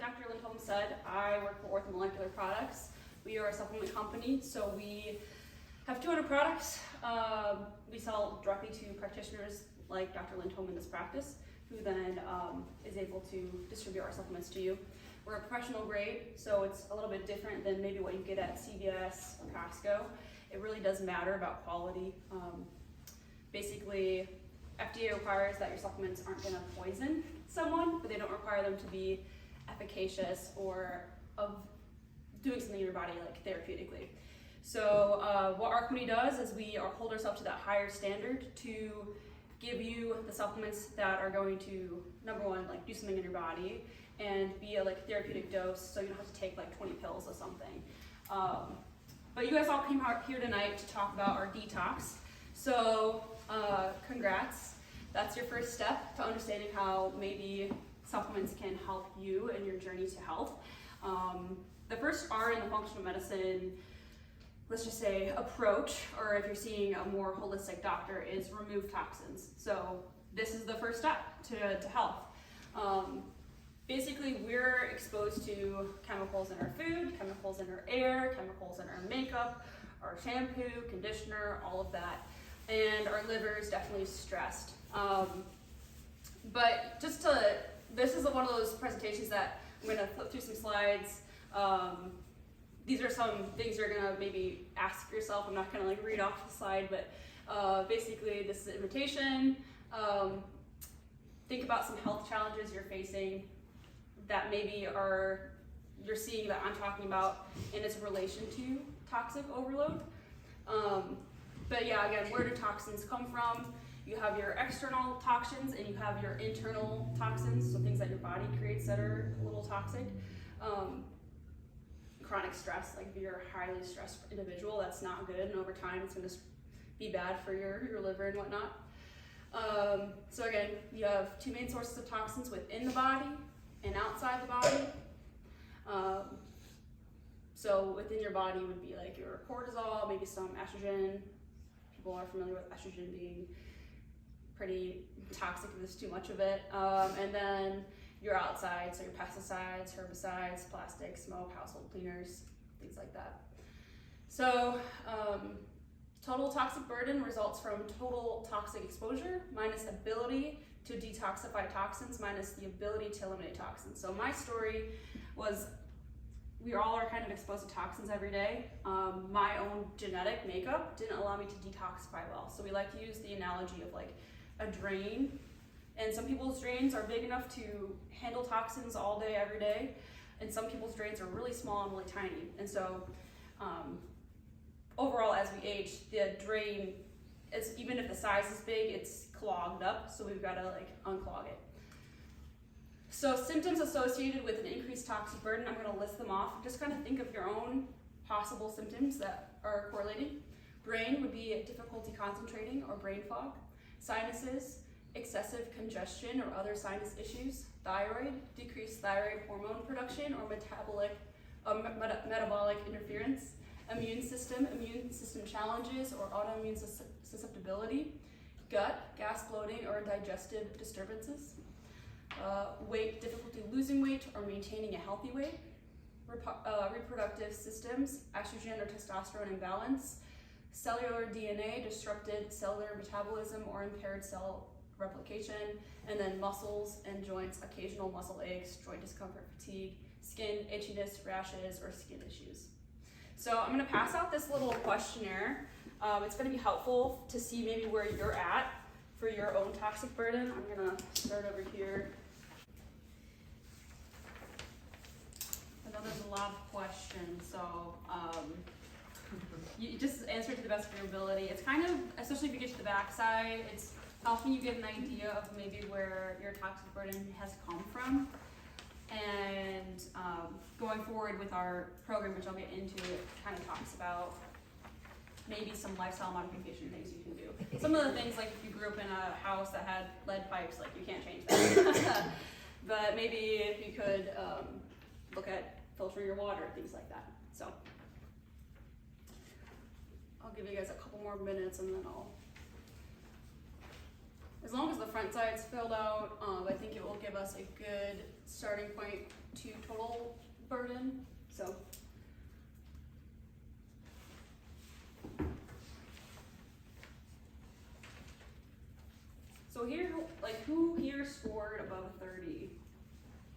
Dr. Lindholm said, I work for Orthomolecular products. We are a supplement company, so we have 200 products. We sell directly to practitioners like Dr. Lindholm in this practice, who then is able to distribute our supplements to you. We're a professional grade, so it's a little bit different than maybe what you get at CVS or Costco. It really does matter about quality. Basically, FDA requires that your supplements aren't going to poison someone, but they don't require them to be efficacious or of doing something in your body, like therapeutically. So what our company does is we hold ourselves to that higher standard to give you the supplements that are going to, number one, like do something in your body and be a like therapeutic dose, so you don't have to take like 20 pills or something. But you guys all came out here tonight to talk about our detox. So congrats. That's your first step to understanding how maybe supplements can help you in your journey to health. The first R in the functional medicine, let's just say approach, or if you're seeing a more holistic doctor, is remove toxins. So this is the first step to health. Basically, we're exposed to chemicals in our food, chemicals in our air, chemicals in our makeup, our shampoo, conditioner, all of that. And our liver is definitely stressed. But this is one of those presentations that I'm gonna flip through some slides. These are some things you're gonna maybe ask yourself. I'm not gonna like read off the slide, but basically this is an invitation. Think about some health challenges you're facing that maybe you're seeing that I'm talking about in its relation to toxic overload. But yeah, again, where do toxins come from? You have your external toxins and you have your internal toxins, so things that your body creates that are a little toxic. Chronic stress, like if you're a highly stressed individual, that's not good, and over time it's gonna be bad for your liver and whatnot. So again, you have two main sources of toxins within the body and outside the body. So within your body would be like your cortisol, maybe some estrogen. People are familiar with estrogen being pretty toxic if there's too much of it. And then your outside, so your pesticides, herbicides, plastics, smoke, household cleaners, things like that. So total toxic burden results from total toxic exposure minus ability to detoxify toxins minus the ability to eliminate toxins. So my story was, we all are kind of exposed to toxins every day. My own genetic makeup didn't allow me to detoxify well. So we like to use the analogy of like a drain. And some people's drains are big enough to handle toxins all day, every day. And some people's drains are really small and really tiny. And so overall, as we age, the drain, even if the size is big, it's clogged up. So we've got to like unclog it. So symptoms associated with an increased toxic burden, I'm going to list them off. Just kind of think of your own possible symptoms that are correlating. Brain would be difficulty concentrating or brain fog. Sinuses, excessive congestion or other sinus issues. Thyroid, decreased thyroid hormone production or metabolic interference. Immune system challenges or autoimmune susceptibility. Gut, gas, bloating, or digestive disturbances. Weight, difficulty losing weight or maintaining a healthy weight. Reproductive systems, estrogen or testosterone imbalance. Cellular DNA, disrupted cellular metabolism or impaired cell replication. And then muscles and joints, occasional muscle aches, joint discomfort, fatigue, skin itchiness, rashes, or skin issues. So I'm going to pass out this little questionnaire. It's going to be helpful to see maybe where you're at for your own toxic burden. I'm going to start over here. I know there's a lot of questions, so you just answer to the best of your ability. It's kind of, especially if you get to the backside, it's helping you get an idea of maybe where your toxic burden has come from. And going forward with our program, which I'll get into, it kind of talks about maybe some lifestyle modification things you can do. Some of the things, like if you grew up in a house that had lead pipes, like you can't change that. But maybe if you could look at filtering your water, things like that. So I'll give you guys a couple more minutes and then as long as once the front side's filled out, I think it will give us a good starting point to total burden. So. So here, like, who here scored above a 30?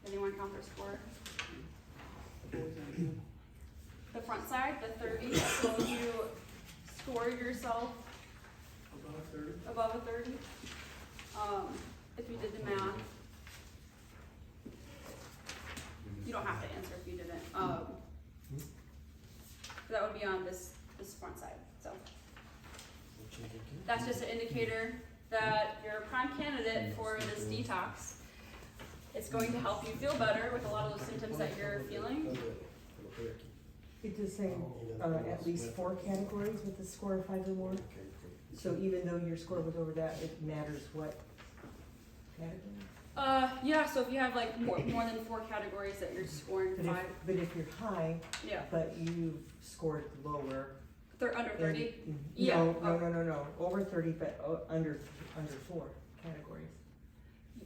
Anyone count their score? The front side, the 30. So if you score yourself above a 30, if you did the math, you don't have to answer if you didn't. That would be on this front side. So that's just an indicator that you're a prime candidate for this detox. It's going to help you feel better with a lot of those symptoms that you're feeling. It does say at least 4 categories with a score of 5 or more. So even though your score was over that, it matters what category? Yeah, so if you have like more than 4 categories that you're scoring 5. But if you're high, yeah, but you've scored lower. They're under 30? Yeah. No. Over 30, but under 4 categories.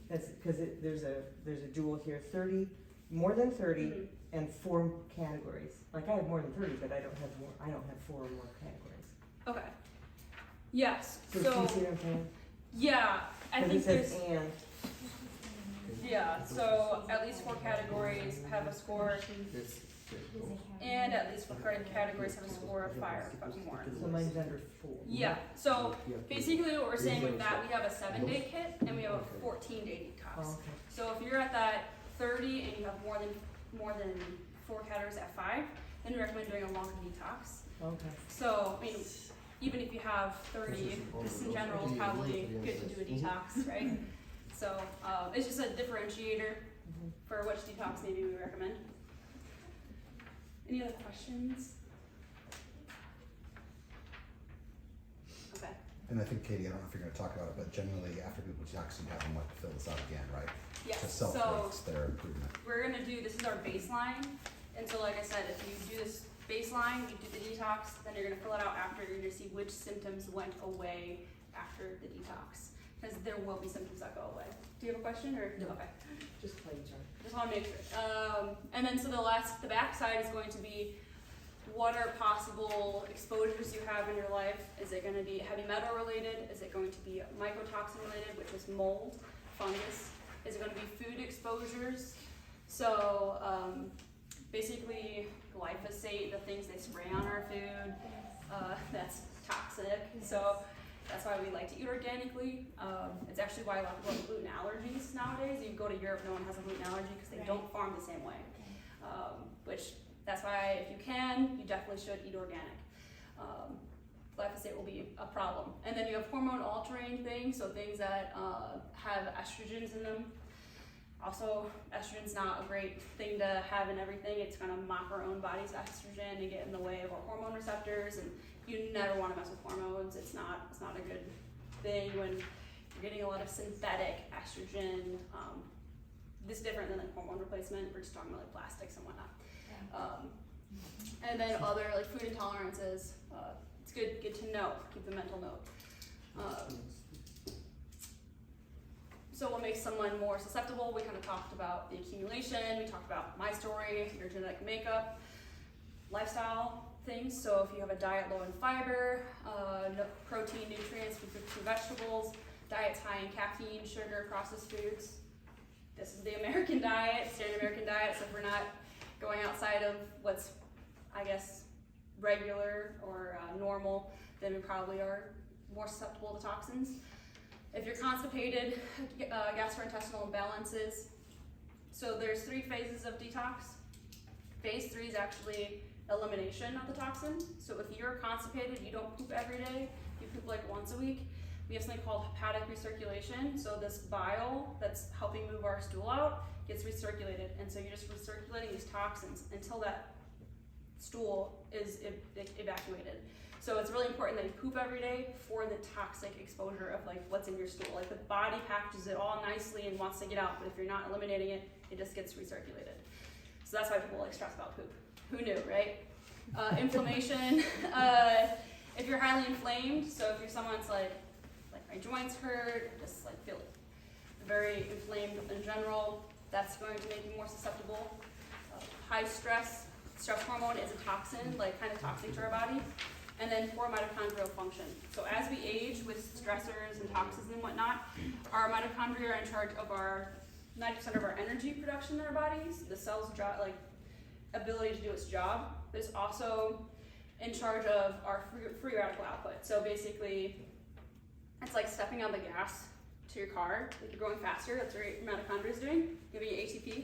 That's because there's a dual here, 30, more than 30, and 4 categories. Like I have more than 30, but I don't have 4 or more categories. Okay. Yes. So do you see what I'm saying? Yeah, I think there's and. Yeah, so at least 4 categories have a score, and at least 4 categories have a score of 5 or more. So mine's under 4. Yeah, so basically what we're saying with that, we have a 7-day kit and we have a 14-day detox. Oh, okay. So if you're at that 30 and you have more than 4 categories at 5, then we recommend doing a longer detox. Okay. So, I mean, even if you have 30, this in general is probably good to do a detox, right? So it's just a differentiator for which detox maybe we recommend. Any other questions? Okay. And I think, Katie, I don't know if you're going to talk about it, but generally after people detox, you have them like to fill this out again, right? Yes. To self-rates their improvement. We're going to do, this is our baseline. And so like I said, if you do this baseline, you do the detox, then you're going to fill it out after. You're going to see which symptoms went away after the detox. Because there will be symptoms that go away. Do you have a question or? No. Okay. Just plain jar. Just want to make sure. And then so the back side is going to be what are possible exposures you have in your life. Is it going to be heavy metal related? Is it going to be mycotoxin related, which is mold, fungus? Is it going to be food exposures? So basically glyphosate, the things they spray on our food, that's toxic. So that's why we like to eat organically. It's actually why a lot of people have gluten allergies nowadays. You go to Europe, no one has a gluten allergy because they don't farm the same way. Which, that's why if you can, you definitely should eat organic. Glyphosate will be a problem. And then you have hormone altering things, so things that have estrogens in them. Also, estrogen's not a great thing to have in everything. It's gonna mock our own body's estrogen and get in the way of our hormone receptors, and you never want to mess with hormones. It's not a good thing when you're getting a lot of synthetic estrogen. This is different than like hormone replacement. We're just talking about like plastics and whatnot. And then other like food intolerances. It's good to know. Keep the mental note. So what makes someone more susceptible? We kind of talked about the accumulation. We talked about my story, your genetic makeup, lifestyle things. So if you have a diet low in fiber, no protein, nutrients, from fruits and vegetables, diets high in caffeine, sugar, processed foods. This is the American diet, standard American diet. So if we're not going outside of what's, I guess, regular or normal, then we probably are more susceptible to toxins. If you're constipated, gastrointestinal imbalances. So there's 3 phases of detox. Phase 3 is actually elimination of the toxin. So if you're constipated, you don't poop every day, you poop like once a week. We have something called hepatic recirculation. So this bile that's helping move our stool out gets recirculated. And so you're just recirculating these toxins until that stool is evacuated. So it's really important that you poop every day for the toxic exposure of like what's in your stool. Like the body packages it all nicely and wants to get out, but if you're not eliminating it, it just gets recirculated. So that's why people like stress about poop. Who knew, right? Inflammation. If you're highly inflamed, so if you're someone's like my joints hurt, just like feel very inflamed in general. That's going to make you more susceptible. High stress hormone is a toxin, like kind of toxic to our body. And then poor mitochondrial function. So as we age with stressors and toxins and whatnot, our mitochondria are in charge of our 90% of our energy production in our bodies. The cell's job, like ability to do its job, but it's also in charge of our free radical output. So basically, it's like stepping on the gas to your car. Like you're going faster, that's what your mitochondria is doing, giving you ATP.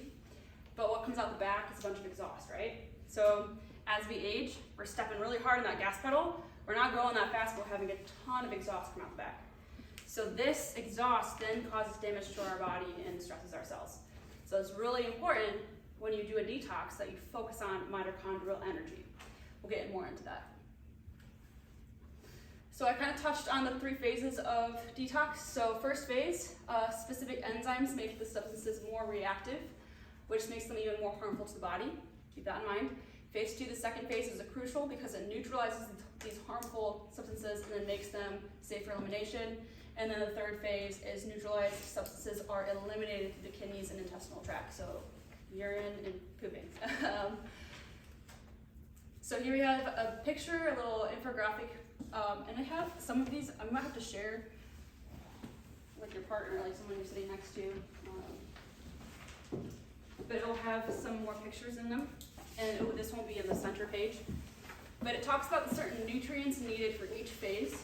But what comes out the back is a bunch of exhaust, right? So as we age, we're stepping really hard on that gas pedal. We're not going that fast, we're having a ton of exhaust come out the back. So this exhaust then causes damage to our body and stresses our cells. So it's really important when you do a detox that you focus on mitochondrial energy. We'll get more into that. So I kind of touched on the 3 phases of detox. So first phase, specific enzymes make the substances more reactive, which makes them even more harmful to the body. Keep that in mind. Phase 2, the second phase, is crucial because it neutralizes these harmful substances and then makes them safe for elimination. And then the third phase is neutralized substances are eliminated through the kidneys and intestinal tract, so urine and pooping. So here we have a picture, a little infographic, and I have some of these. I might have to share with your partner, like someone you're sitting next to. But it'll have some more pictures in them, and this won't be in the center page. But it talks about the certain nutrients needed for each phase.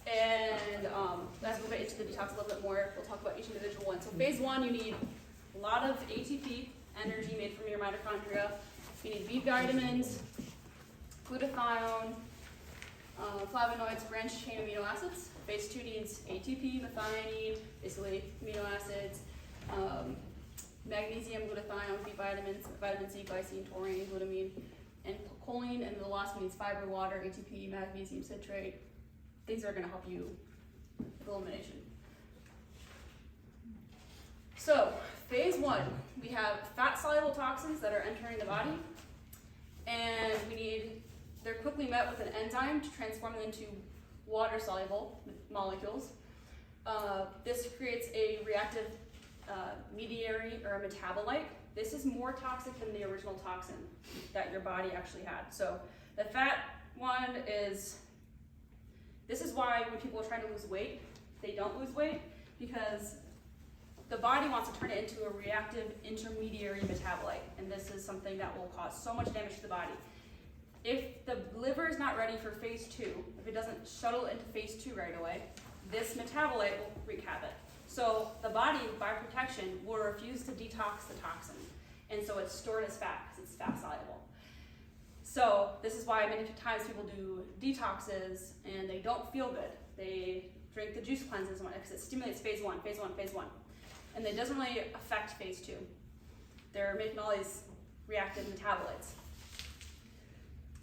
And as we'll get into the detox a little bit more, we'll talk about each individual one. So phase 1, you need a lot of ATP, energy made from your mitochondria. You need B vitamins, glutathione, flavonoids, branched chain amino acids. Phase 2 needs ATP, methionine, basically amino acids, magnesium, glutathione, B vitamins, vitamin C, glycine, taurine, glutamine, and choline. And the last one needs fiber, water, ATP, magnesium citrate. Things are going to help you with elimination. So, phase 1, we have fat-soluble toxins that are entering the body, and they're quickly met with an enzyme to transform them into water-soluble molecules. This creates a reactive mediary or a metabolite. This is more toxic than the original toxin that your body actually had. So, the fat one this is why when people are trying to lose weight, they don't lose weight, because the body wants to turn it into a reactive intermediary metabolite, and this is something that will cause so much damage to the body. If the liver is not ready for phase 2, if it doesn't shuttle into phase 2 right away, this metabolite will wreak havoc. So the body, by protection, will refuse to detox the toxin, and so it's stored as fat because it's fat soluble. So this is why many times people do detoxes and they don't feel good. They drink the juice cleanses because it stimulates phase 1, and it doesn't really affect phase 2. They're making all these reactive metabolites.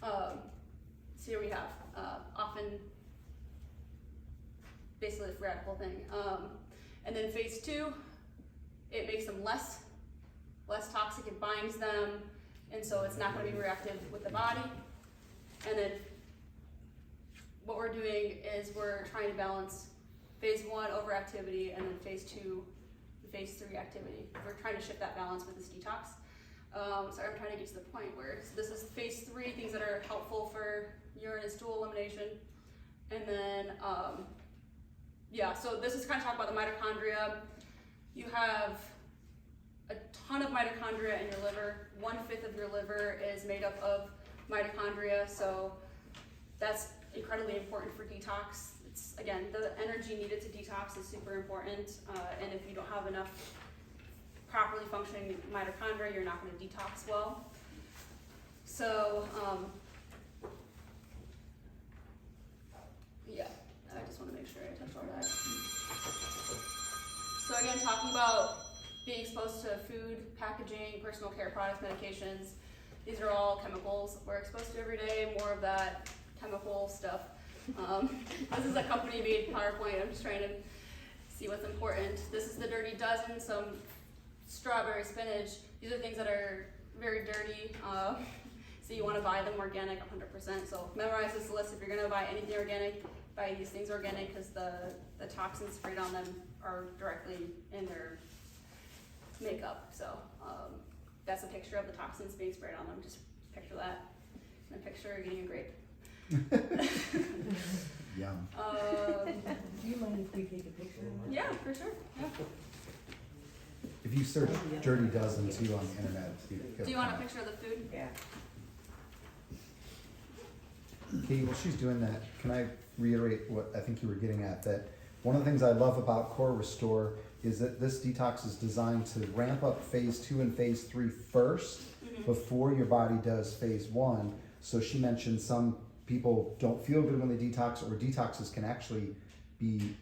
So here we have often basically this radical thing. And then phase 2, it makes them less toxic, it binds them, and so it's not going to be reactive with the body. And then what we're doing is we're trying to balance phase 1 overactivity and then phase 2, phase 3 activity. We're trying to shift that balance with this detox. Sorry, I'm trying to get to the point where this is phase 3, things that are helpful for urine and stool elimination. And then, so this is kind of talk about the mitochondria. You have a ton of mitochondria in your liver. 1/5 of your liver is made up of mitochondria, so that's incredibly important for detox. It's, again, the energy needed to detox is super important, and if you don't have enough properly functioning mitochondria, you're not going to detox well. So, I just want to make sure I touch all that. So again, talking about being exposed to food, packaging, personal care products, medications, these are all chemicals we're exposed to every day, more of that chemical stuff. This is a company-made PowerPoint. I'm just trying to see what's important. This is the dirty dozen, some strawberry, spinach. These are things that are very dirty, so you want to buy them organic 100%. So memorize this list. If you're going to buy anything organic, buy these things organic because the toxins sprayed on them are directly in their makeup. So that's a picture of the toxins being sprayed on them. Just picture that. And a picture of eating a grape. Yum. Do you mind if we take a picture of that? Yeah, for sure. Yeah. If you search Dirty Dozen too on the internet, Do you want a picture of the food? Yeah. Katie, while she's doing that, can I reiterate what I think you were getting at? That one of the things I love about Core Restore is that this detox is designed to ramp up phase 2 and phase 3 first before your body does phase 1. So she mentioned some people don't feel good when they detox, or detoxes can actually be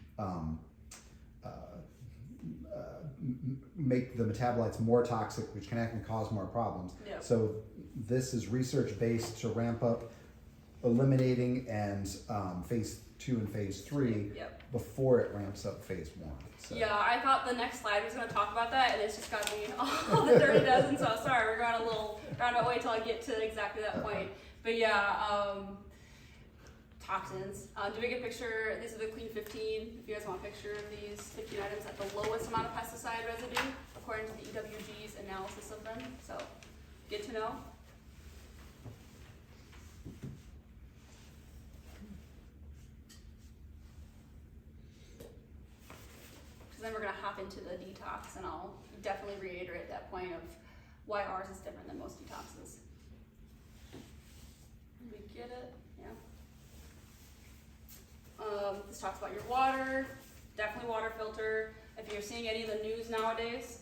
make the metabolites more toxic, which can actually cause more problems. Yep. So this is research based to ramp up eliminating and phase 2 and phase 3 Yep. before it ramps up phase 1. So. Yeah, I thought the next slide was going to talk about that, and it's just got me all the Dirty Dozen, so sorry, we're going a little roundabout way till I get to exactly that point. But yeah, toxins. Do we get a picture? These are the Clean 15. If you guys want a picture of these 15 items at the lowest amount of pesticide residue, according to the EWG's analysis of them. So, good to know. Then we're going to hop into the detox, and I'll definitely reiterate that point of why ours is different than most detoxes. We get it? Yeah. This talks about your water, definitely water filter. If you're seeing any of the news nowadays,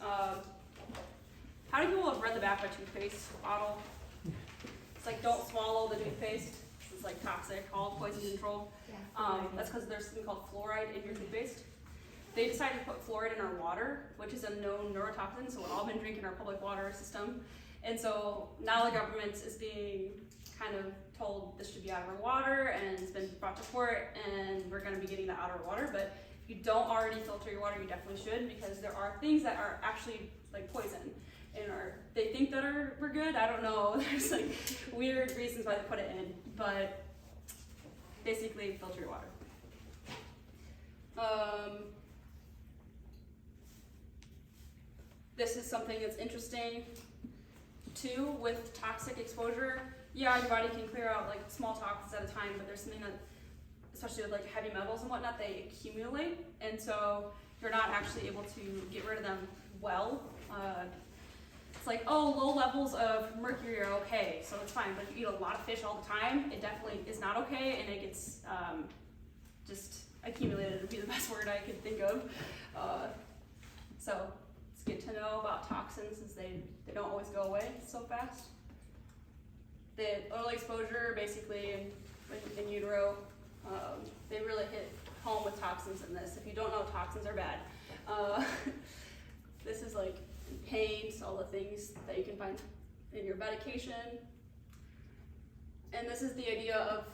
how do people have read the back of a toothpaste bottle? It's like, don't swallow the toothpaste. This is like toxic, all poison control. That's because there's something called fluoride in your toothpaste. They decided to put fluoride in our water, which is a known neurotoxin, so we've all been drinking our public water system. And so now the government is being kind of told this should be out of our water, and it's been brought to court, and we're going to be getting that out of our water. But if you don't already filter your water, you definitely should, because there are things that are actually like poison in our, they think that we're good. I don't know. There's like weird reasons why they put it in, but basically filter your water. This is something that's interesting too with toxic exposure. Yeah, your body can clear out like small toxins at a time, but there's something that, especially with like heavy metals and whatnot, they accumulate, and so you're not actually able to get rid of them well. It's like, oh, low levels of mercury are okay, so it's fine, but if you eat a lot of fish all the time, it definitely is not okay, and it gets just accumulated would be the best word I could think of. So it's good to know about toxins, since they don't always go away so fast. The oil exposure, basically in utero, they really hit home with toxins in this. If you don't know, toxins are bad. This is like pains, all the things that you can find in your medication. And this is the idea of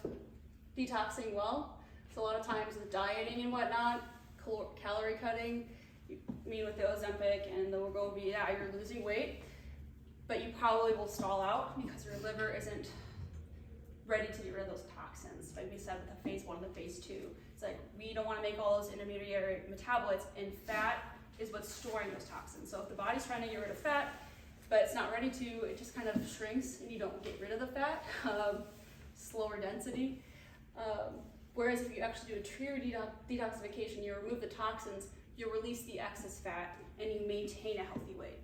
detoxing well. So a lot of times with dieting and whatnot, calorie cutting, you mean with the Ozempic, and they'll go be, yeah, you're losing weight, but you probably will stall out because your liver isn't ready to get rid of those toxins. Like we said with the phase 1 and the phase 2, it's like we don't want to make all those intermediary metabolites, and fat is what's storing those toxins. So if the body's trying to get rid of fat, but it's not ready to, it just kind of shrinks and you don't get rid of the fat, slower density. Whereas if you actually do a true detoxification, you remove the toxins, you release the excess fat, and you maintain a healthy weight.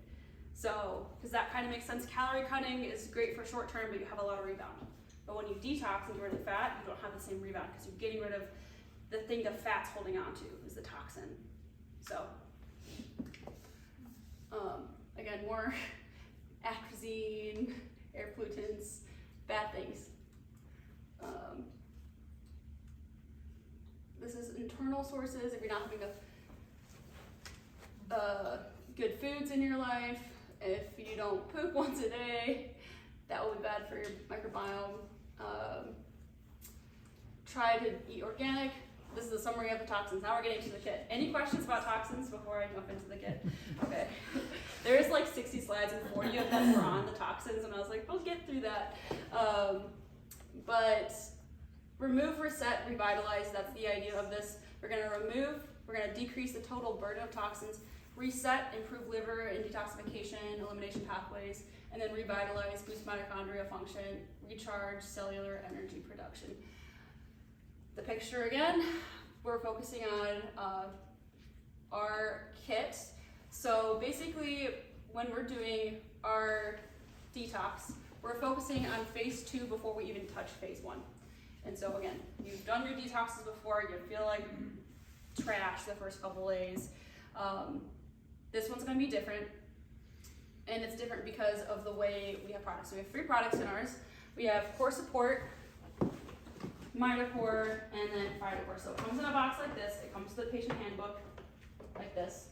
So, because that kind of makes sense, calorie cutting is great for short term, but you have a lot of rebound. But when you detox and get rid of the fat, you don't have the same rebound because you're getting rid of the thing the fat's holding on to, is the toxin. So, again, more atrazine, air pollutants, bad things. This is internal sources. If you're not having good foods in your life, if you don't poop once a day, that will be bad for your microbiome. Try to eat organic. This is a summary of the toxins. Now we're getting to the kit. Any questions about toxins before I jump into the kit? Okay. There's like 60 slides and 40 of them were on the toxins, and I was like, we'll get through that. But remove, reset, revitalize. That's the idea of this. We're gonna remove, we're gonna decrease the total burden of toxins, reset, improve liver and detoxification, elimination pathways, and then revitalize, boost mitochondrial function, recharge cellular energy production. The picture again, we're focusing on our kit. So basically, when we're doing our detox, we're focusing on phase 2 before we even touch phase 1. And so again, you've done your detoxes before, you feel like trash the first couple days. This one's gonna be different. And it's different because of the way we have products. So we have 3 products in ours. We have Core Support, MitoCore, and then PhytoCore. So it comes in a box like this. It comes with the patient handbook like this.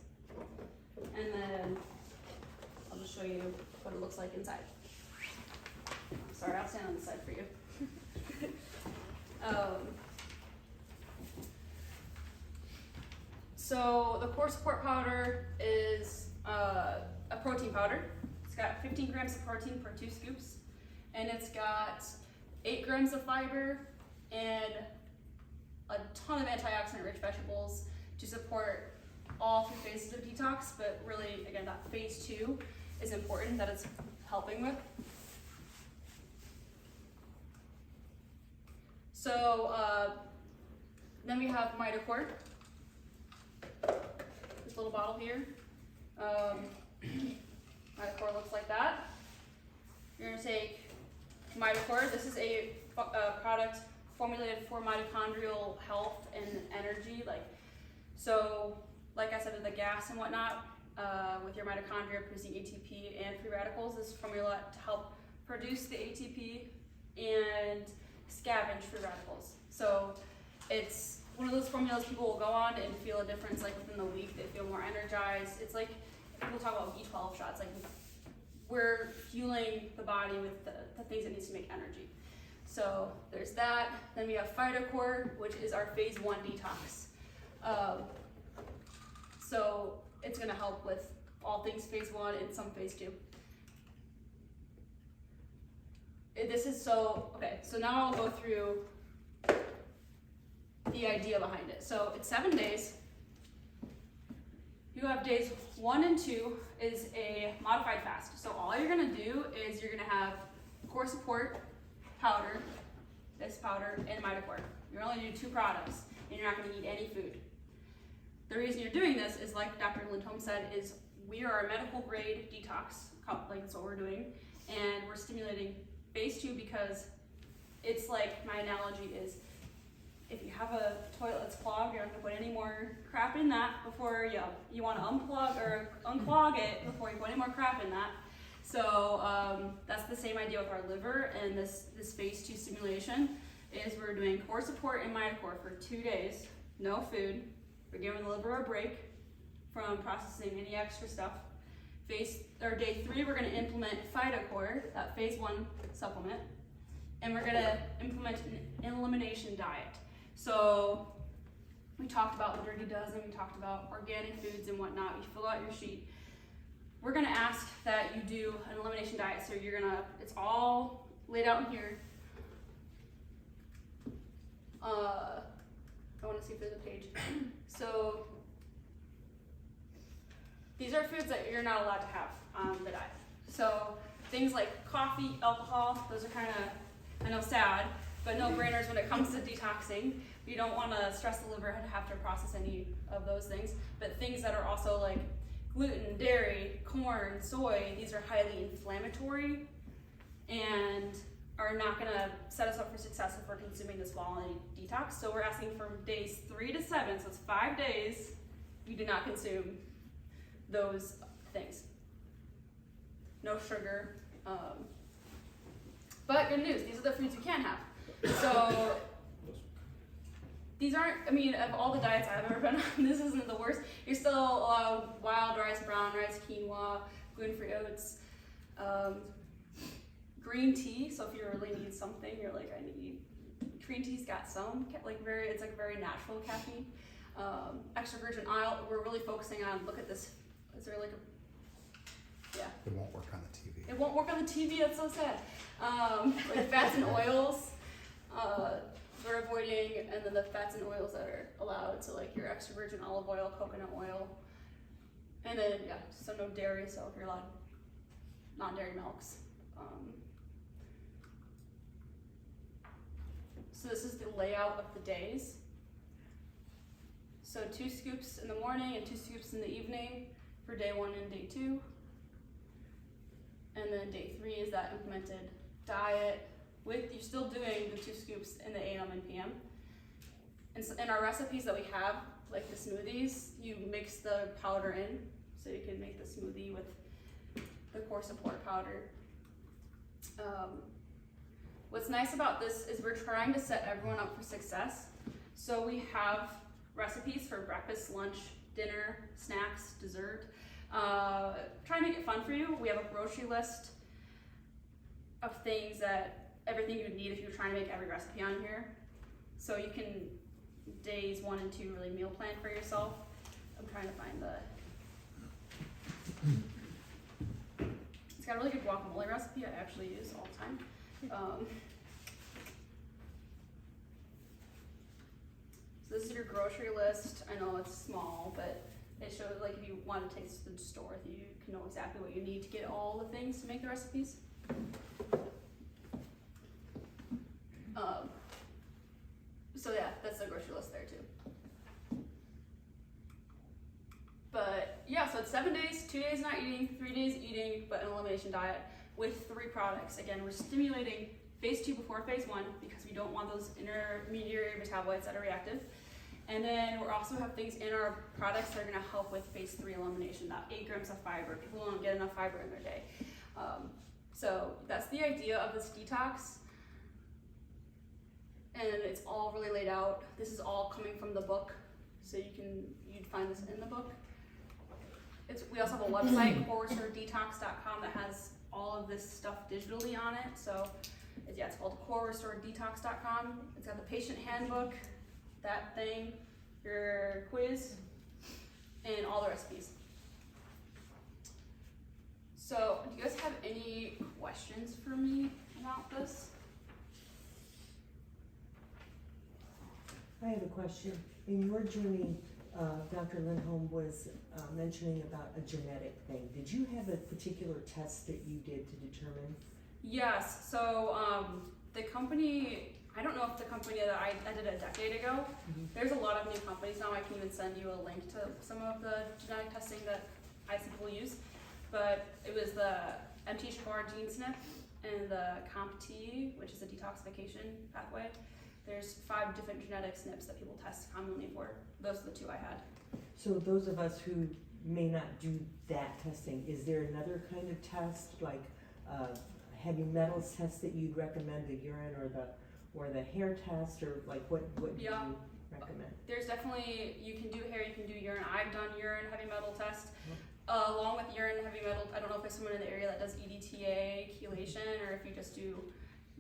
And then I'll just show you what it looks like inside. Sorry, I'll stand on the side for you. So the Core Support powder is a protein powder. It's got 15 grams of protein per 2 scoops, and it's got 8 grams of fiber and a ton of antioxidant-rich vegetables to support all 3 phases of detox. But really, again, that phase 2 is important that it's helping with. So then we have MitoCore. This little bottle here. MitoCore looks like that. You're gonna take MitoCore. This is a product formulated for mitochondrial health and energy. Like I said, with the gas and whatnot, with your mitochondria producing ATP and free radicals, this formula to help produce the ATP and scavenge free radicals. So it's one of those formulas people will go on and feel a difference like within the week. They feel more energized. It's like people talk about B12 shots. Like we're fueling the body with the things it needs to make energy. So there's that. Then we have PhytoCore, which is our phase 1 detox. So it's going to help with all things phase 1 and some phase 2. This is okay, so now I'll go through the idea behind it. So it's 7 days. You have days 1 and 2 is a modified fast. So all you're gonna do is you're gonna have Core Support powder, this powder, and MitoCore. You're only gonna do 2 products, and you're not gonna eat any food. The reason you're doing this is, like Dr. Lindholm said, is we are a medical grade detox, like that's what we're doing, and we're stimulating phase 2 because it's like, my analogy is, if you have a toilet that's clogged, you're not gonna put any more crap in that before you wanna unplug or unclog it before you put any more crap in that. So that's the same idea with our liver, and this phase 2 stimulation is we're doing Core Support and MitoCore for 2 days, no food. We're giving the liver a break from processing any extra stuff. Day 3, we're gonna implement PhytoCore, that phase 1 supplement, and we're gonna implement an elimination diet. So we talked about the Dirty Dozen, we talked about organic foods and whatnot. You fill out your sheet. We're gonna ask that you do an elimination diet. So it's all laid out in here. I wanna see if there's a page. So these are foods that you're not allowed to have on the diet. So things like coffee, alcohol, those are kind of, I know, sad, but no-brainers when it comes to detoxing. You don't want to stress the liver and have to process any of those things. But things that are also like gluten, dairy, corn, soy, these are highly inflammatory and are not going to set us up for success if we're consuming this while in detox. So we're asking for days 3 to 7, so it's 5 days, you do not consume those things. No sugar. But good news, these are the foods you can have. So these aren't, of all the diets I've ever been on, this isn't the worst. You're still wild rice, brown rice, quinoa, gluten-free oats, green tea. So if you really need something, you're like, I need, green tea's got some, it's like very natural caffeine. Extra virgin oil, we're really focusing on, look at this. Is there like a, yeah. It won't work on the TV. It won't work on the TV, that's so sad. Like fats and oils, we're avoiding, and then the fats and oils that are allowed, so like your extra virgin olive oil, coconut oil, and then yeah, so no dairy, so if you're allowed non-dairy milks. So this is the layout of the days. So 2 scoops in the morning and 2 scoops in the evening for day 1 and day 2. And then day 3 is that implemented diet with, you're still doing the 2 scoops in the AM and PM. And so in our recipes that we have, like the smoothies, you mix the powder in, so you can make the smoothie with the core support powder. What's nice about this is we're trying to set everyone up for success. So we have recipes for breakfast, lunch, dinner, snacks, dessert. Try and make it fun for you. We have a grocery list of things that, everything you would need if you were trying to make every recipe on here. So you can, days 1 and 2, really meal plan for yourself. I'm trying to find the, it's got a really good guacamole recipe I actually use all the time. So this is your grocery list. I know it's small, but it shows, like, if you want to take this to the store, you can know exactly what you need to get all the things to make the recipes. So yeah, that's the grocery list there too. But yeah, so it's 7 days, 2 days not eating, 3 days eating, but an elimination diet with 3 products. Again, we're stimulating phase 2 before phase 1 because we don't want those intermediary metabolites that are reactive. And then we also have things in our products that are going to help with phase 3 elimination, that 8 grams of fiber. People don't get enough fiber in their day. So that's the idea of this detox. And it's all really laid out. This is all coming from the book, so you'd find this in the book. We also have a website, corerestoredetox.com, that has all of this stuff digitally on it. So it's called corerestoredetox.com. It's got the patient handbook, that thing, your quiz, and all the recipes. So do you guys have any questions for me about this? I have a question. In your journey, Dr. Lindholm was mentioning about a genetic thing. Did you have a particular test that you did to determine? Yes, so the company, I don't know if the company that I did a decade ago, there's a lot of new companies now. I can even send you a link to some of the genetic testing that I see people use. But it was the MT4 gene SNP and the COMP-T, which is a detoxification pathway. There's 5 different genetic SNPs that people test commonly for. Those are the 2 I had. So those of us who may not do that testing, is there another kind of test, like heavy metals test that you'd recommend, the urine or the hair test, or like what do you recommend? There's definitely, you can do hair, you can do urine. I've done urine heavy metal test. Along with urine heavy metal, I don't know if there's someone in the area that does EDTA, chelation, or if you just do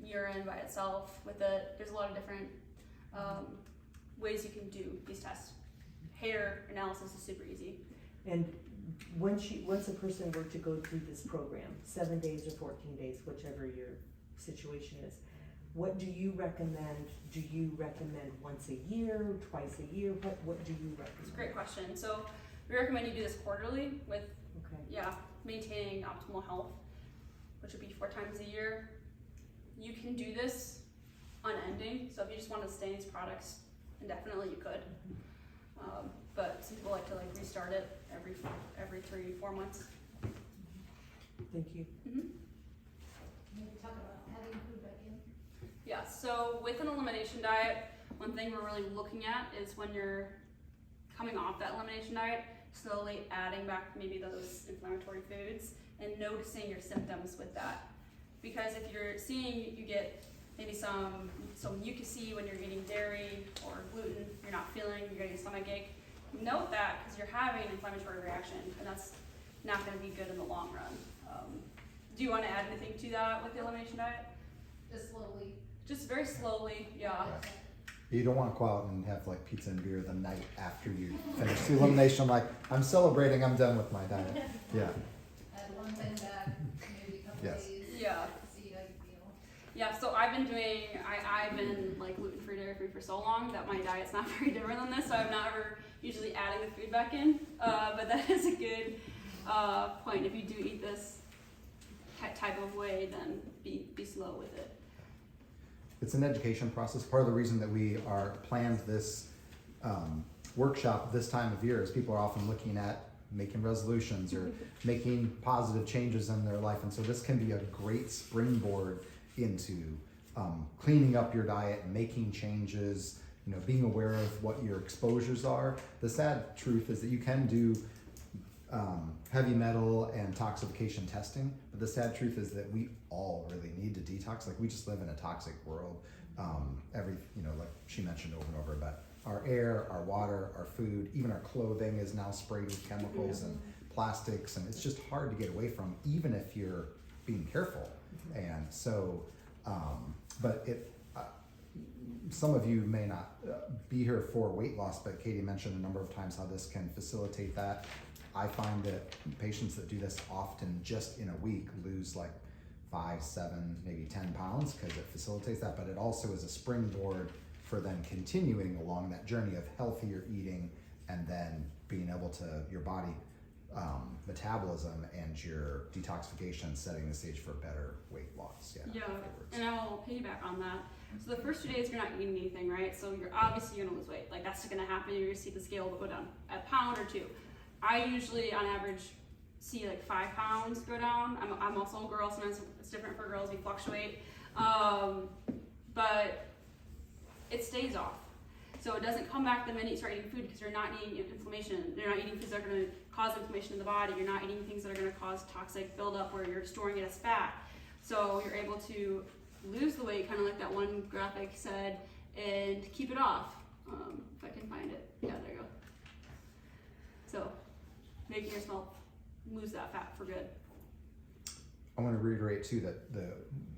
urine by itself with it. There's a lot of different ways you can do these tests. Hair analysis is super easy. And once a person were to go through this program, 7 days or 14 days, whichever your situation is, what do you recommend? Do you recommend once a year, twice a year? What do you recommend? It's a great question. So we recommend you do this quarterly with maintaining optimal health, which would be 4 times a year. You can do this unending, so if you just want to stay in these products indefinitely, you could. But some people like to restart it every 3-4 months. Thank you. Can you talk about adding food back in? Yeah, so with an elimination diet, one thing we're really looking at is when you're coming off that elimination diet, slowly adding back maybe those inflammatory foods and noticing your symptoms with that. Because if you're seeing you get maybe some mucusy when you're eating dairy or gluten, you're not feeling, you're getting a stomach ache, note that because you're having an inflammatory reaction, and that's not going to be good in the long run. Do you want to add anything to that with the elimination diet? Just slowly. Just very slowly, yeah. You don't want to go out and have pizza and beer the night after you finish the elimination. I'm celebrating, I'm done with my diet. Yeah. Add one thing back, maybe a couple days. Yeah. See how you feel. Yeah, so I've been gluten-free, dairy-free for so long that my diet's not very different than this, so I'm not ever usually adding the food back in. But that is a good point. If you do eat this type of way, then be slow with it. It's an education process. Part of the reason that we are planned this workshop this time of year is people are often looking at making resolutions or making positive changes in their life, and so this can be a great springboard into cleaning up your diet, making changes, you know, being aware of what your exposures are. The sad truth is that you can do heavy metal and toxification testing, but the sad truth is that we all really need to detox. Like, we just live in a toxic world. You know, like she mentioned over and over about our air, our water, our food, even our clothing is now sprayed with chemicals and plastics, and it's just hard to get away from, even if you're being careful. And so, but some of you may not be here for weight loss, but Katie mentioned a number of times how this can facilitate that. I find that patients that do this often just in a week lose like 5, 7, maybe 10 pounds because it facilitates that, but it also is a springboard for them continuing along that journey of healthier eating and then being able to, your body metabolism and your detoxification setting the stage for better weight loss. Yeah, and I will piggyback on that. So the first 2 days you're not eating anything, right? So you're obviously gonna lose weight. Like, that's gonna happen. You're gonna see the scale go down a pound or 2. I usually, on average, see like 5 pounds go down. I'm also a girl. Sometimes it's different for girls. We fluctuate, but it stays off. So it doesn't come back the minute you start eating food, because you're not eating inflammation. You're not eating foods that are going to cause inflammation in the body. You're not eating things that are going to cause toxic buildup where you're storing it as fat. So you're able to lose the weight, kind of like that one graphic said, and keep it off. If I can find it. Yeah, there you go. So making yourself lose that fat for good. I want to reiterate too that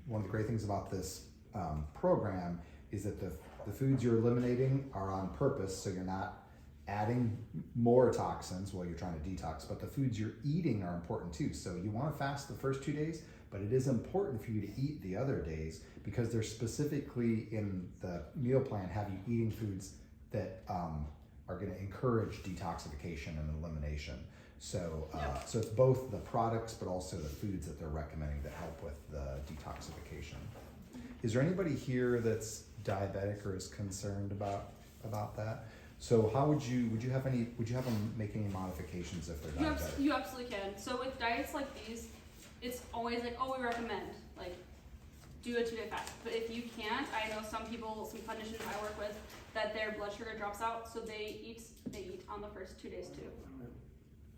one of the great things about this program is that the foods you're eliminating are on purpose, so you're not adding more toxins while you're trying to detox, but the foods you're eating are important too. So you want to fast the first 2 days, but it is important for you to eat the other days, because they're specifically in the meal plan have you eating foods that are going to encourage detoxification and elimination. So, so it's both the products, but also the foods that they're recommending that help with the detoxification. Is there anybody here that's diabetic or is concerned about that? So how would you have them make any modifications if they're diabetic? You absolutely can. So with diets like these, it's always like, oh, we recommend, like, do a 2-day fast. But if you can't, I know some people, some clinicians I work with, that their blood sugar drops out, so they eat on the first 2 days too.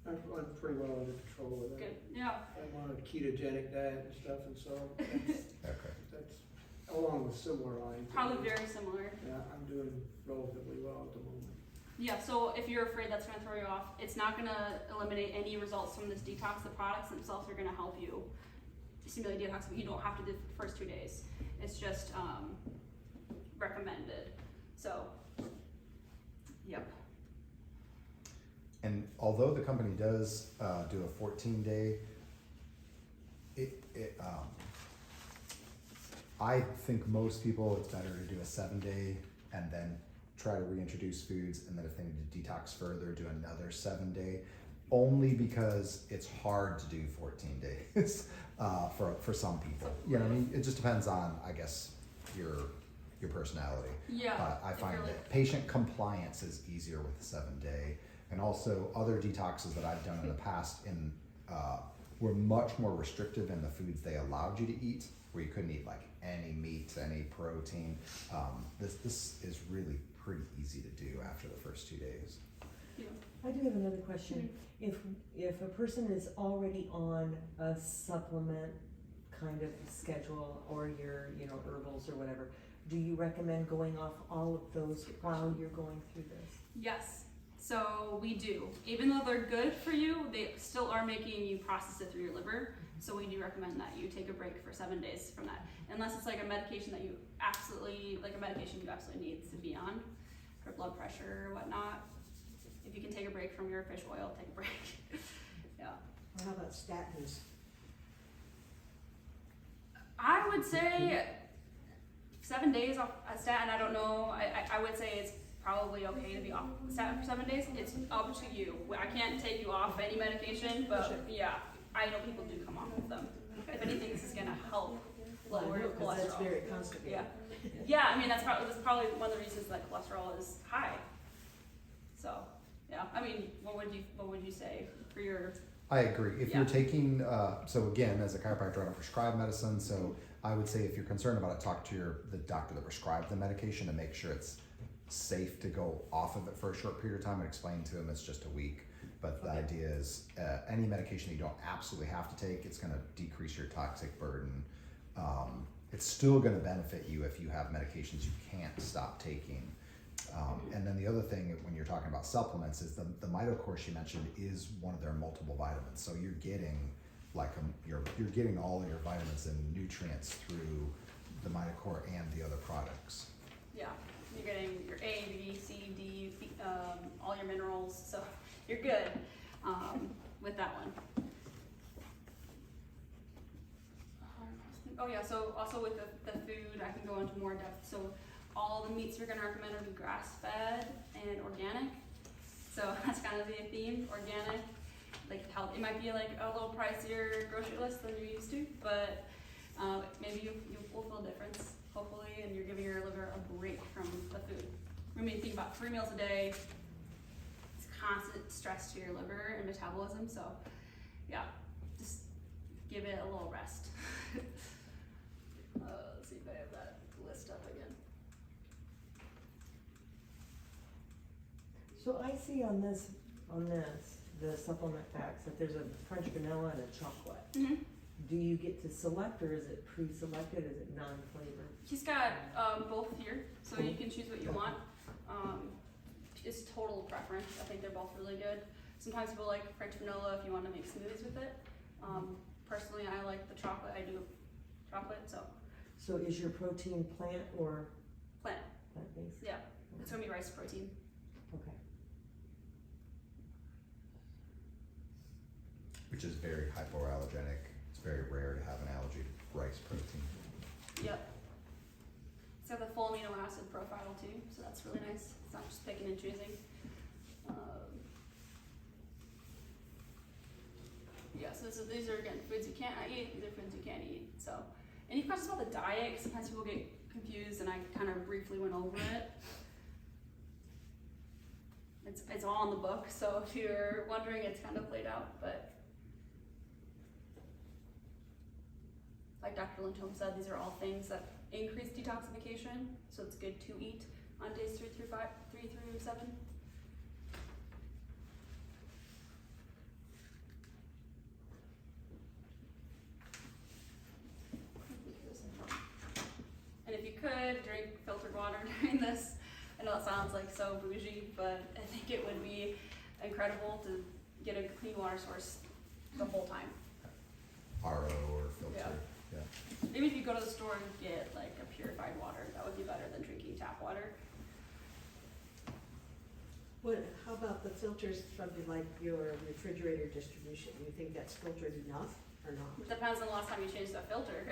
I'm pretty well under control with that. Good, yeah. I'm on a ketogenic diet and stuff, and so that's along with similar lines. Probably very similar. Yeah, I'm doing relatively well at the moment. Yeah, so if you're afraid that's going to throw you off, it's not going to eliminate any results from this detox. The products themselves are going to help you stimulate detox, but you don't have to do the first 2 days. It's just recommended. So, yep. And although the company does do a 14-day, I think most people, it's better to do a 7-day and then try to reintroduce foods, and then if they need to detox further, do another 7-day, only because it's hard to do 14 days for some people. You know what I mean? It just depends on, I guess, your personality. Yeah. I find that patient compliance is easier with a 7-day. And also other detoxes that I've done in the past were much more restrictive in the foods they allowed you to eat, where you couldn't eat like any meat, any protein. This is really pretty easy to do after the first 2 days. Yeah. I do have another question. If a person is already on a supplement kind of schedule, or your herbals or whatever, do you recommend going off all of those while you're going through this? Yes. So we do. Even though they're good for you, they still are making you process it through your liver. So we do recommend that you take a break for 7 days from that. Unless it's like a medication that you absolutely need to be on for blood pressure or whatnot. If you can take a break from your fish oil, take a break. Yeah. How about statins? I would say 7 days off a statin, I don't know. I would say it's probably okay to be off statin for 7 days. It's up to you. I can't take you off any medication, but yeah, I know people do come off of them. If anything, this is gonna help lower your Because that's cholesterol. very constipating. Yeah, yeah. I mean, that's probably one of the reasons that cholesterol is high. So, yeah. I mean, what would you say for your? I agree. If Yeah. you're taking, so again, as a chiropractor, I don't prescribe medicine, so I would say if you're concerned about it, talk to the doctor that prescribed the medication and make sure it's safe to go off of it for a short period of time, and explain to him it's just a week. But the idea is any medication that you don't absolutely have to take, it's going to decrease your toxic burden. It's still going to benefit you if you have medications you can't stop taking. And then the other thing when you're talking about supplements is the MitoCore she mentioned is one of their multiple vitamins. So you're getting you're getting all of your vitamins and nutrients through the MitoCore and the other products. Yeah, you're getting your A, B, C, D, all your minerals, so you're good with that one. Oh yeah, so also with the food, I can go into more depth. So all the meats we're gonna recommend are grass-fed and organic. So that's kind of the theme, organic. Like health, it might be like a little pricier grocery list than you're used to, but maybe you will feel a difference, hopefully, and you're giving your liver a break from the food. I mean, think about 3 meals a day. It's constant stress to your liver and metabolism, so yeah, just give it a little rest. Let's see if I have that list up again. So I see on this, the supplement packs, that there's a French vanilla and a chocolate. Mm-hmm. Do you get to select, or is it pre-selected, is it non-flavored? He's got both here, so you can choose what you want. It's total preference. I think they're both really good. Sometimes people like French vanilla if you want to make smoothies with it. Personally, I like the chocolate. I do chocolate, so So is your protein plant or plant. plant-based? Yeah, it's gonna be rice protein. Okay. Which is very hypoallergenic. It's very rare to have an allergy to rice protein. Yep. It's got the full amino acid profile too, so that's really nice. It's not just picking and choosing. Yeah, so these are again foods you can't eat. These are foods you can't eat. So, any questions about the diet? 'Cause sometimes people get confused, and I kind of briefly went over it. It's all in the book, so if you're wondering, it's kind of laid out. But like Dr. Lindholm said, these are all things that increase detoxification, so it's good to eat on days 3 through 7. And if you could, drink filtered water during this. I know it sounds like so bougie, but I think it would be incredible to get a clean water source the whole time. RO or filter. Yeah. Maybe if you go to the store and get like a purified water, that would be better than drinking tap water. How about the filters from like your refrigerator distribution? Do you think that's filtered enough or not? It depends on the last time you changed that filter.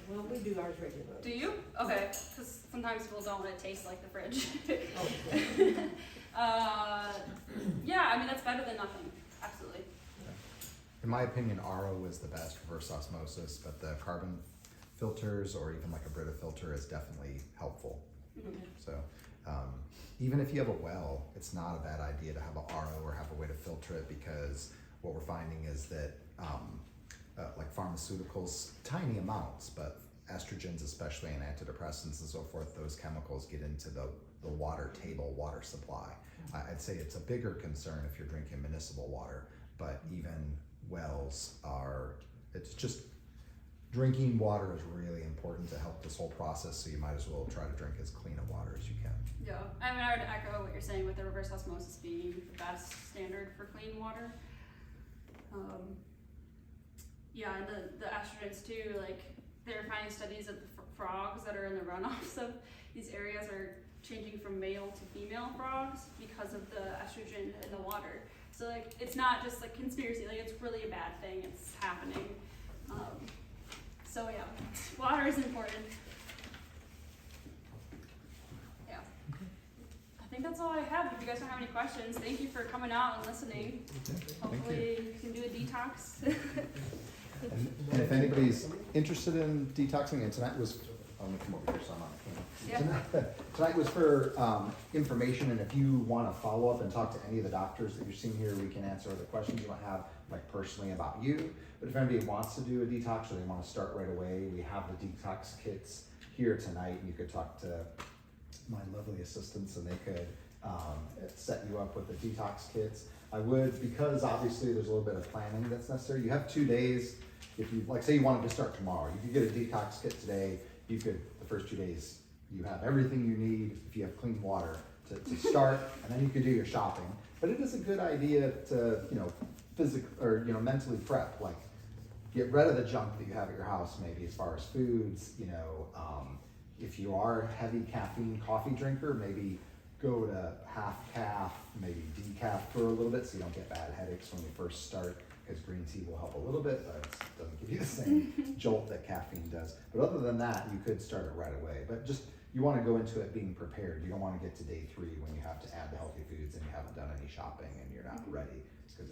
Well, we do ours regularly. Do you? Okay, because sometimes people don't want it to taste like the fridge. Oh, okay. Yeah, I mean, that's better than nothing. Absolutely. In my opinion, RO is the best reverse osmosis, but the carbon filters or even like a Brita filter is definitely helpful. Mm-hmm. So even if you have a well, it's not a bad idea to have a RO or have a way to filter it, because what we're finding is that like pharmaceuticals, tiny amounts, but estrogens especially and antidepressants and so forth, those chemicals get into the water table, water supply. I'd say it's a bigger concern if you're drinking municipal water, but even wells it's just, drinking water is really important to help this whole process, so you might as well try to drink as clean of water as you can. Yeah, I mean, I would echo what you're saying with the reverse osmosis being the best standard for clean water. Yeah, and the estrogens too, like they're finding studies that the frogs that are in the runoffs of these areas are changing from male to female frogs because of the estrogen in the water. So like, it's not just like conspiracy, like it's really a bad thing, it's happening. So yeah, water is important. think that's all I have. If you guys don't have any questions, thank you for coming out and listening. Hopefully you can do a detox. And if anybody's interested in detoxing, and tonight was, I'm gonna come over here so I'm on the camera. Tonight was for information, and if you want to follow up and talk to any of the doctors that you're seeing here, we can answer other questions you might have, like personally about you. But if anybody wants to do a detox or they want to start right away, we have the detox kits here tonight. You could talk to my lovely assistants and they could set you up with the detox kits. I would, because obviously there's a little bit of planning that's necessary. You have 2 days. If you, like say you wanted to start tomorrow, you could get a detox kit today. You could, the first 2 days, you have everything you need if you have clean water to start, and then you could do your shopping. But it is a good idea to, you know, mentally prep, like get rid of the junk that you have at your house, maybe as far as foods, you know, if you are a heavy caffeine coffee drinker, maybe go to half calf, maybe decaf for a little bit so you don't get bad headaches when you first start, because green tea will help a little bit, but it doesn't give you the same jolt that caffeine does. But other than that, you could start it right away. But just, you want to go into it being prepared. You don't want to get to day 3 when you have to add the healthy foods and you haven't done any shopping and you're not ready, because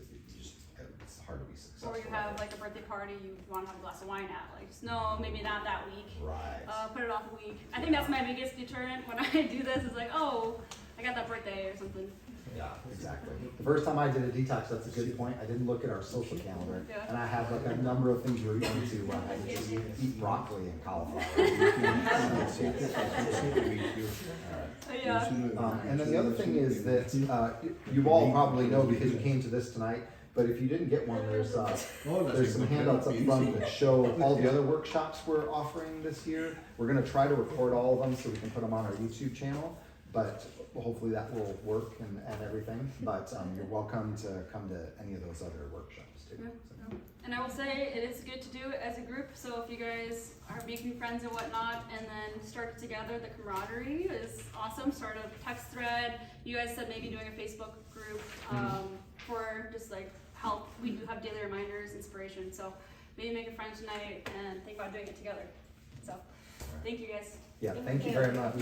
it's hard to be successful. Or you have like a birthday party, you want to have a glass of wine at, like, just no, maybe not that week. Right. Put it off a week. I think that's my biggest deterrent when I do this, is like, oh, I got that birthday or something. Yeah, exactly. The first time I did a detox, that's a good point. I didn't look at our social calendar, Yeah. and I had like a number of things we were going to. I had to eat broccoli and cauliflower. Yeah. And then the other thing is that you all probably know because you came to this tonight. But if you didn't get one, there's some handouts up front that show all the other workshops we're offering this year. We're going to try to record all of them so we can put them on our YouTube channel. But hopefully that will work and everything. But you're welcome to come to any of those other workshops too. Yeah. So. And I will say it is good to do it as a group. So if you guys are making friends and whatnot, and then start it together, the camaraderie is awesome. Start a text thread. You guys said maybe doing a Facebook group for just like help. We do have daily reminders, inspiration. So maybe make a friend tonight and think about doing it together. So thank you guys. Yeah, thank you very much.